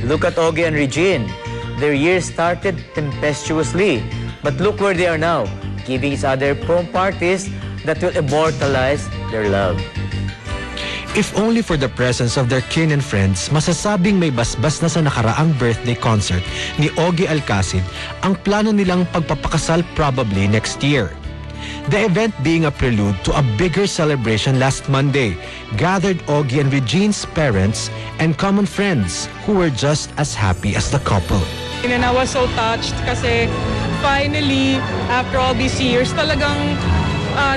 Look at Ogie and Regine. Their year started tempestuously, but look where they are now, giving each other prom parties that will immortalize their love. If only for the presence of their kin and friends, masasabing may basbas na sa nakaraang birthday concert ni Ogie Alcacid ang plano nilang pagpapakasal probably next year. The event being a prelude to a bigger celebration last Monday gathered Ogie and Regine's parents and common friends who were just as happy as the couple. And I was so touched kasi finally, after all these years, talagang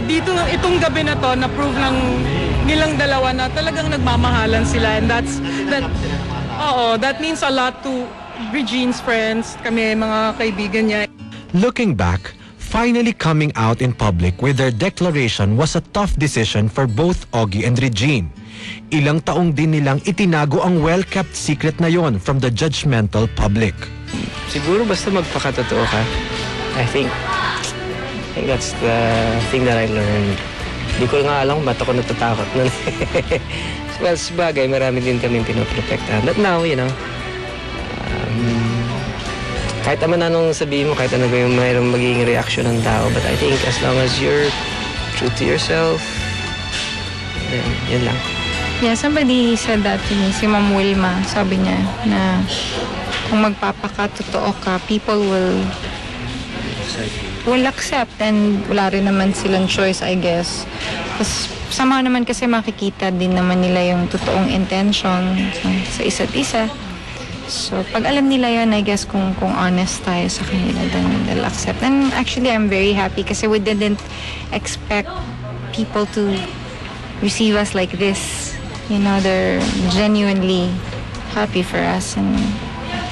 dito itong gabi na to, na-prove ng nilang dalawa na talagang nagmamahalan sila. And that means a lot to Regine's friends, kami mga kaibigan niya. Looking back, finally coming out in public with their declaration was a tough decision for both Ogie and Regine. Ilang taong din nilang itinago ang well-kept secret na yon from the judgmental public. Siguro basta magpakatotoo ka. I think that's the thing that I learned. Di ko nga alam ba't ako natatakot nun. Well, sabagay, marami din kaming pinoprotektahan. But now, kahit naman anong sabihin mo, kahit ano yung mayroong magiging reaction ng tao, but I think as long as you're true to yourself, then yun lang. Yeah, somebody said that to me, si Ma'am Wilma, sabi niya na kung magpapakatotoo ka, people will accept and wala rin naman silang choice, I guess. Tapos somehow naman kasi makikita din naman nila yung totoong intention sa isa't isa. So pag alam nila yun, I guess kung honest tayo sa kanila, then they'll accept. And actually, I'm very happy kasi we didn't expect people to receive us like this. You know, they're genuinely happy for us, and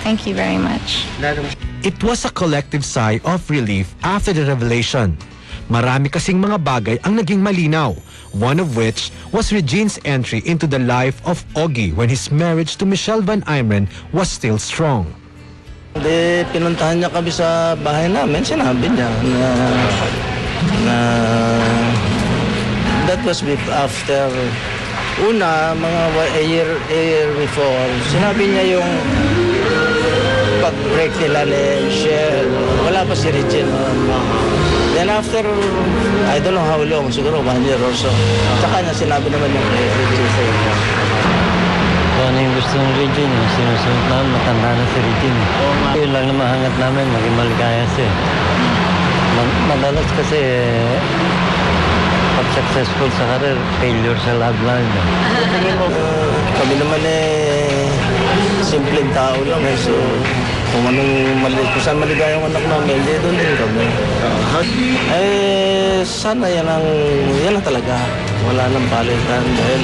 thank you very much. It was a collective sigh of relief after the revelation. Marami kasing mga bagay ang naging malinaw, one of which was Regine's entry into the life of Ogie when his marriage to Michelle Van Imeren was still strong. Pinuntahan niya kami sa bahay namin, sinabi niya na that was after mga a year before, sinabi niya yung pag-break nila ni Michelle, wala pa si Regine. Then after, I don't know how long, siguro 1 year or so, tsaka niya sinabi naman yung kay Regine sa inyo. Kung ano yung gusto ng Regine, sinusunod namin, matanda na si Regine. Yun lang na mahangat namin, maging maligaya siya. Madalas kasi, pag successful sa career, failure sa love life. Kami naman simpleng tao lang so kung saan maligaya yung anak namin, doon din kami. Sana yan ang talaga. Wala nang palitan dahil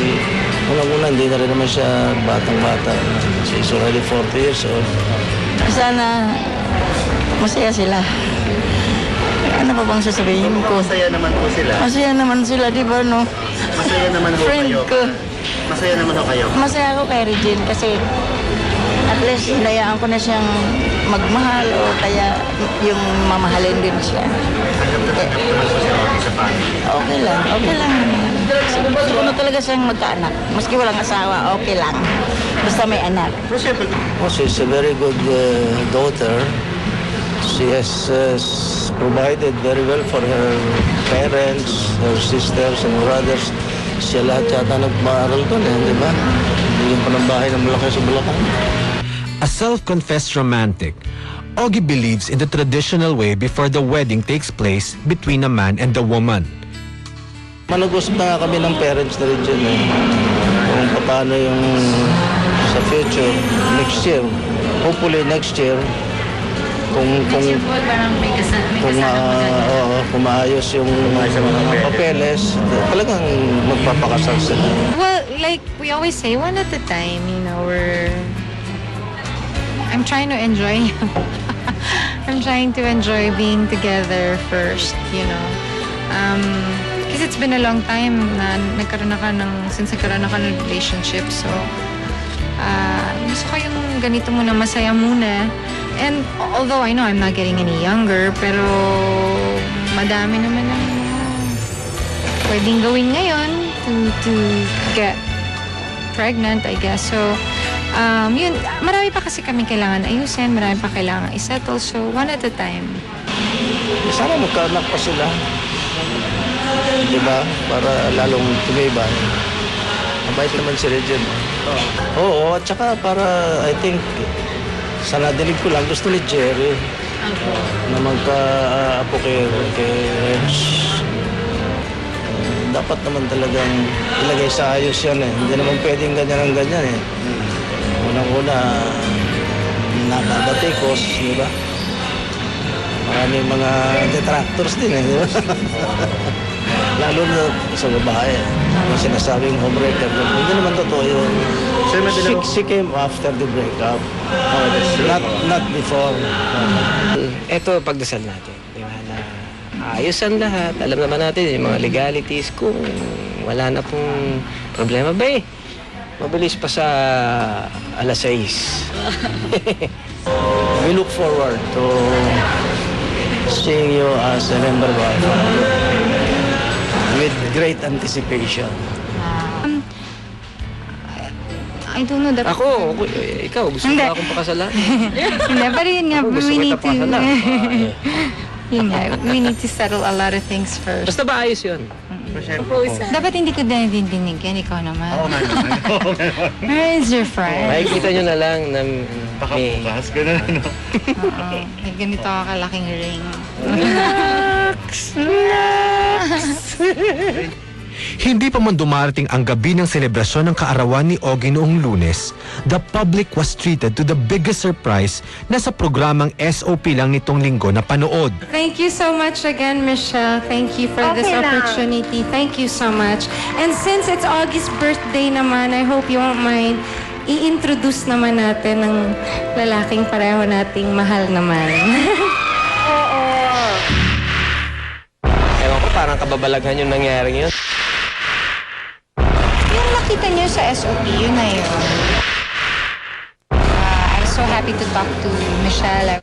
unang-una hindi na rin naman siya batang-bata. She's already 40 years old. Sana masaya sila. Ano pa bang sasabihin ko? Masaya naman po sila. Masaya naman sila, di ba, no? Masaya naman po Friend kayo. ko. Masaya naman po kayo. Masaya ako kay Regine kasi at least hinayaan ko na siyang magmahal o kaya yung mamahalin din siya. Okay lang. Gusto ko talaga siyang magkaanak. Maski walang asawa, okay lang. Basta may anak. She's a very good daughter. She has provided very well for her parents, her sisters and brothers. Siya lahat yata nagmaaral doon, di ba? Yung panambahay ng malaki sa Bulacan. A self-confessed romantic, Ogie believes in the traditional way before the wedding takes place between a man and a woman. Manag-usap na kami ng parents na rin dyan kung paano yung sa future, next year. Hopefully next year, kung maayos yung mga papeles, talagang magpapakasal sila. Well, like we always say, one at a time, I'm trying to enjoy I'm trying to enjoy being together first, Because it's been a long time na since nagkaroon ako ng relationship. So, gusto ko yung ganito muna, masaya muna. And although I know I'm not getting any younger, pero madami naman ang pwedeng gawin ngayon to get pregnant, I guess. So, Yun, marami pa kasi kami kailangan ayusin, marami pa kailangan isettle. So, one at a time. Sana magkaanak pa sila. Diba? Para lalong tumibay. Mabait naman si Regine. Oo, at saka para, I think, sa nadinig ko lang, gusto ni Jerry na magka-apo kay Reg. Dapat naman talagang ilagay sa ayos yan eh. Hindi naman pwedeng ganyan ang ganyan eh. Unang-una, nababatikos, di ba? Maraming mga detractors din eh, di ba? Lalo na sa babae. Yung sinasabing homewrecker. Hindi naman totoo yun. She came after the breakup. Not before. Ito pagdasal natin. Di ba? Na ayos ang lahat. Alam naman natin yung mga legalities kung wala na pong problema ba eh. Mabilis pa sa alas 6. We look forward to seeing you as a member of our family with great anticipation. I don't know that... Ikaw, gusto mo Hindi. ba akong pakasalan? Hindi, pero yun nga, Gusto we need kita to... pakasalan. Yun nga, we need to settle a lot of things first. Basta ba ayos yun? Dapat hindi ko dindinig yan, ikaw naman. Where is your friend? Makikita nyo na lang na may... Oo, may ganito ka kalaking ring. Hindi pa man dumarating ang gabi ng selebrasyon ng kaarawan ni Ogie noong Lunes, the public was treated to the biggest surprise na sa programang SOP lang nitong linggo na panood. Thank you so much again, Michelle. Thank you for this opportunity. Thank you so much. And since it's Augie's birthday naman, I hope you won't mind, i-introduce naman natin ng lalaking pareho nating mahal naman. Ewan ko, parang kababalaghan yung nangyari yun. Yung nakita niyo sa SOP, yun na yun. I was so happy to talk to Michelle.